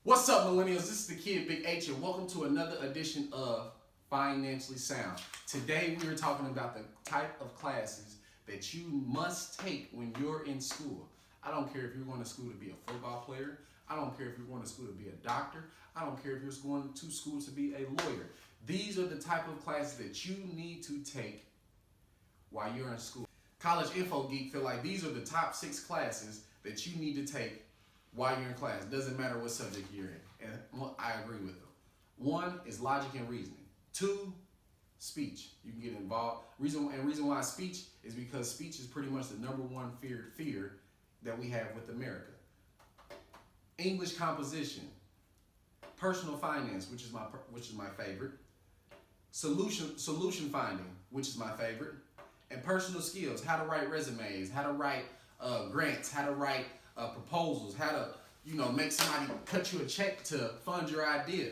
What's up, millennials? This is the kid Big H, and welcome to another edition of Financially Sound. Today, we are talking about the type of classes that you must take when you're in school. I don't care if you're going to school to be a football player. I don't care if you're going to school to be a doctor. I don't care if you're going to school to be a lawyer. These are the type of classes that you need to take while you're in school. College Info Geek feel like these are the top 6 classes that you need to take while you're in class. Doesn't matter what subject you're in. And I agree with them. 1 is logic and reasoning. 2, speech. You can get involved. Reason why speech is because speech is pretty much the number one fear that we have with America. English composition, personal finance, which is my favorite. Solution finding, which is my favorite, and personal skills, how to write resumes, how to write grants, how to write proposals, how to make somebody cut you a check to fund your idea.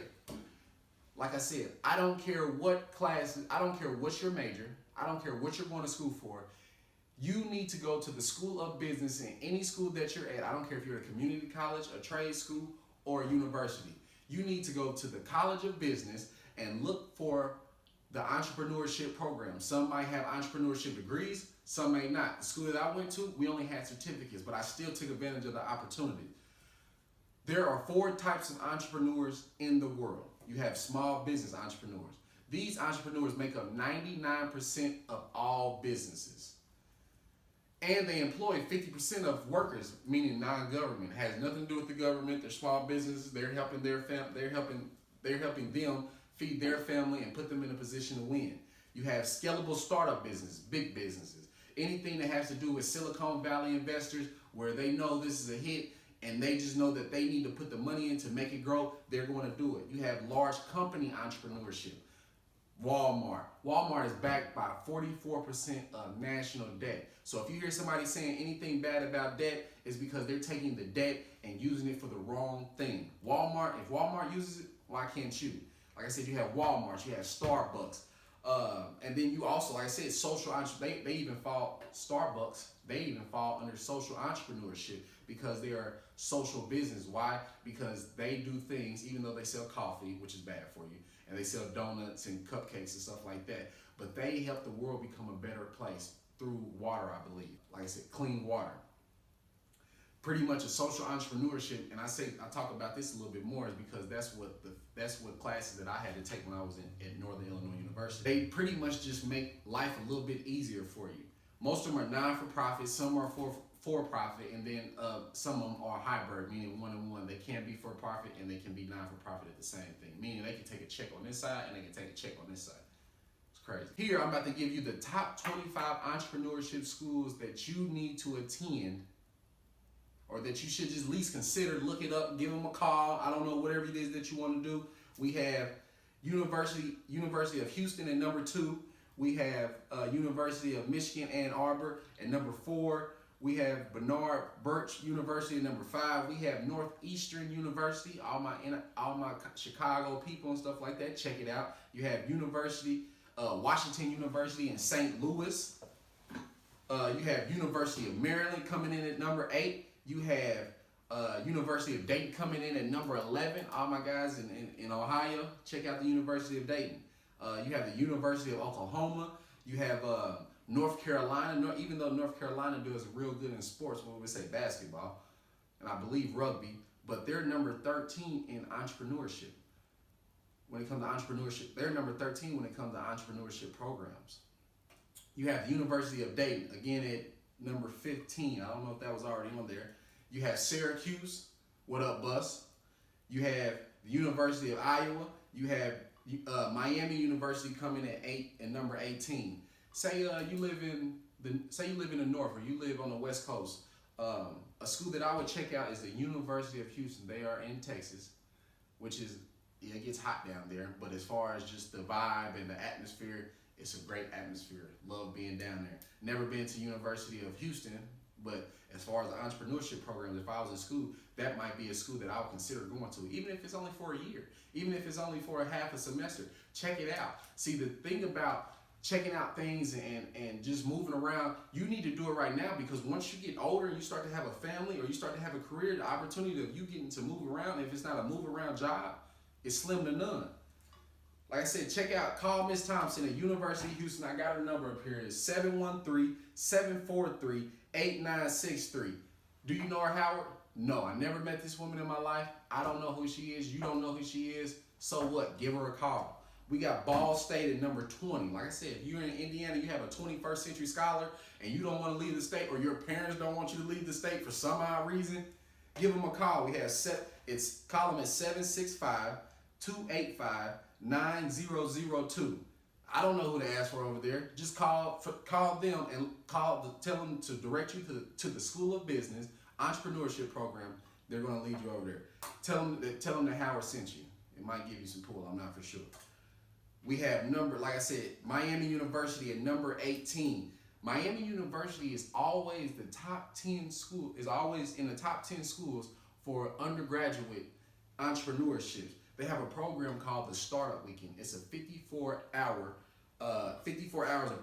Like I said, I don't care what classes, I don't care what's your major, I don't care what you're going to school for. You need to go to the School of Business in any school that you're at. I don't care if you're at a community college, a trade school, or a university. You need to go to the College of Business and look for the entrepreneurship program. Some might have entrepreneurship degrees, some may not. The school that I went to, we only had certificates, but I still took advantage of the opportunity. There are 4 types of entrepreneurs in the world. You have small business entrepreneurs. These entrepreneurs make up 99% of all businesses. And they employ 50% of workers, meaning non-government. It has nothing to do with the government. They're small businesses. They're helping they're helping them feed their family and put them in a position to win. You have scalable startup business, big businesses. Anything that has to do with Silicon Valley investors, where they know this is a hit and they just know that they need to put the money in to make it grow, they're going to do it. You have large company entrepreneurship. Walmart is backed by 44% of national debt. So if you hear somebody saying anything bad about debt, it's because they're taking the debt and using it for the wrong thing. If Walmart uses it, why can't you? Like I said, you have Walmart, you have Starbucks, and then you also, like I said, social entrepreneurs. They even fall under social entrepreneurship because they are social business. Why? Because they do things, even though they sell coffee, which is bad for you, and they sell donuts and cupcakes and stuff like that. But they help the world become a better place through water, I believe. Like I said, clean water. Pretty much a social entrepreneurship, and I talk about this a little bit more, is because that's what classes that I had to take when I was at Northern Illinois University. They pretty much just make life a little bit easier for you. Most of them are non-for-profit, some are for-profit, and then some of them are hybrid, meaning one-on-one. They can be for-profit and they can be non-for-profit at the same thing, meaning they can take a check on this side and they can take a check on this side. It's crazy. Here, I'm about to give you the top 25 entrepreneurship schools that you need to attend, or that you should just at least consider. Look it up, give them a call. I don't know, whatever it is that you want to do. We have University of Houston at number 2. We have University of Michigan, Ann Arbor at number 4. We have Bernard Birch University at number 5. We have Northeastern University, all my Chicago people and stuff like that. Check it out. You have Washington University in St. Louis. You have University of Maryland coming in at number 8. You have University of Dayton coming in at number 11. All my guys in Ohio, check out the University of Dayton. You have the University of Oklahoma. You have North Carolina. Even though North Carolina does real good in sports, when we say basketball, and I believe rugby, but they're number 13 in entrepreneurship. When it comes to entrepreneurship, they're number 13 when it comes to entrepreneurship programs. You have the University of Dayton, again at number 15. I don't know if that was already on there. You have Syracuse. What up, Bus? You have the University of Iowa. You have Miami University coming at number 18. Say you live in the north, or you live on the west coast. A school that I would check out is the University of Houston. They are in Texas, which is, it gets hot down there. But as far as just the vibe and the atmosphere, it's a great atmosphere. Love being down there. Never been to University of Houston, but as far as the entrepreneurship programs, if I was in school, that might be a school that I would consider going to, even if it's only for a year, even if it's only for a half a semester. Check it out. See, the thing about checking out things and just moving around, you need to do it right now, because once you get older and you start to have a family or you start to have a career, the opportunity of you getting to move around, if it's not a move around job, it's slim to none. Like I said, call Miss Thompson at University of Houston. I got her number up here. It's 713-743-8963. Do you know her, Howard? No, I never met this woman in my life. I don't know who she is. You don't know who she is. So what? Give her a call. We got Ball State at number 20. Like I said, if you're in Indiana, you have a 21st century scholar, and you don't want to leave the state, or your parents don't want you to leave the state for some odd reason, give them a call. Call them at 765-285-9002. I don't know who to ask for over there. Just call them and tell them to direct you to the School of Business Entrepreneurship Program. They're going to lead you over there. Tell them that Howard sent you. It might give you some pull. I'm not for sure. We have like I said, Miami University at number 18. Miami University is always in the top 10 schools for undergraduate entrepreneurship. They have a program called the Startup Weekend. It's a 54 hours of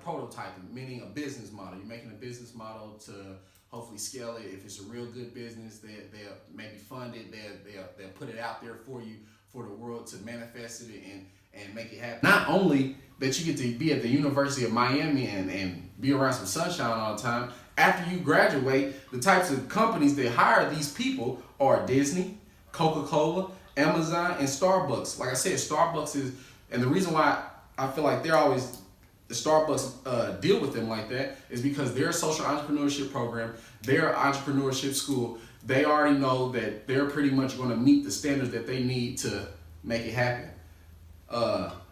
prototyping, meaning a business model. You're making a business model to hopefully scale it. If it's a real good business, they'll maybe fund it. They'll put it out there for you, for the world to manifest it and make it happen. Not only that you get to be at the University of Miami and be around some sunshine all the time, after you graduate, the types of companies that hire these people are Disney, Coca-Cola, Amazon, and Starbucks. Like I said, Starbucks is, and the reason why I feel like the Starbucks deal with them like that is because their social entrepreneurship program, their entrepreneurship school, they already know that they're pretty much going to meet the standards that they need to make it happen.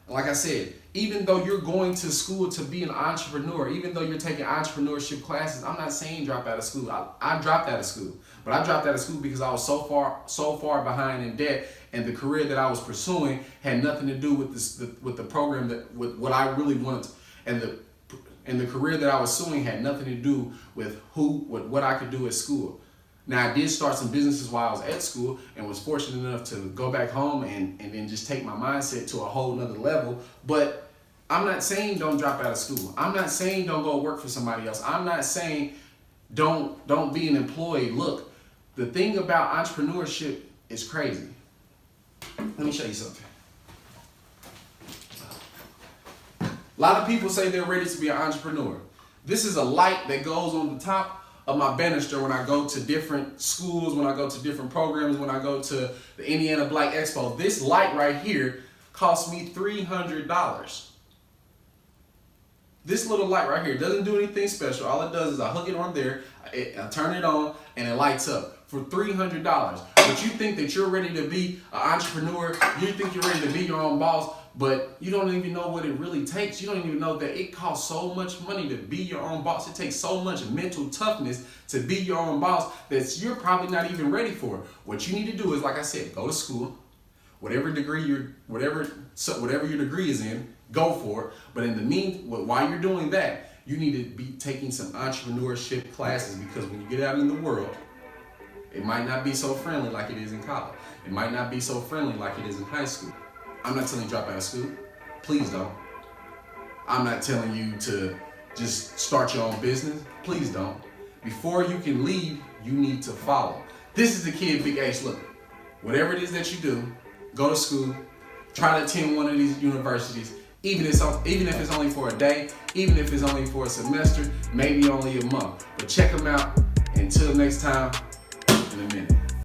Like I said, even though you're going to school to be an entrepreneur, even though you're taking entrepreneurship classes, I'm not saying drop out of school. I dropped out of school, but I dropped out of school because I was so far behind in debt, and the career that I was pursuing had nothing to do with the program with what I really wanted, and the career that I was pursuing had nothing to do with what I could do at school. Now, I did start some businesses while I was at school and was fortunate enough to go back home and then just take my mindset to a whole nother level. But I'm not saying don't drop out of school. I'm not saying don't go work for somebody else. I'm not saying don't be an employee. Look, the thing about entrepreneurship is crazy. Let me show you something. A lot of people say they're ready to be an entrepreneur. This is a light that goes on the top of my banister when I go to different schools, when I go to different programs, when I go to the Indiana Black Expo. This light right here cost me $300. This little light right here doesn't do anything special. All it does is I hook it on there, I turn it on, and it lights up for $300. But you think that you're ready to be an entrepreneur, you think you're ready to be your own boss, but you don't even know what it really takes. You don't even know that it costs so much money to be your own boss. It takes so much mental toughness to be your own boss that you're probably not even ready for. What you need to do is, like I said, go to school. Whatever your degree is in, go for it. But in the meantime, while you're doing that, you need to be taking some entrepreneurship classes, because when you get out in the world, it might not be so friendly like it is in college. It might not be so friendly like it is in high school. I'm not telling you to drop out of school. Please don't. I'm not telling you to just start your own business. Please don't. Before you can lead, you need to follow. This is the Kid Big H. Look, whatever it is that you do, go to school, try to attend one of these universities, even if it's only for a day, even if it's only for a semester, maybe only a month. But check them out. Until next time, in a minute.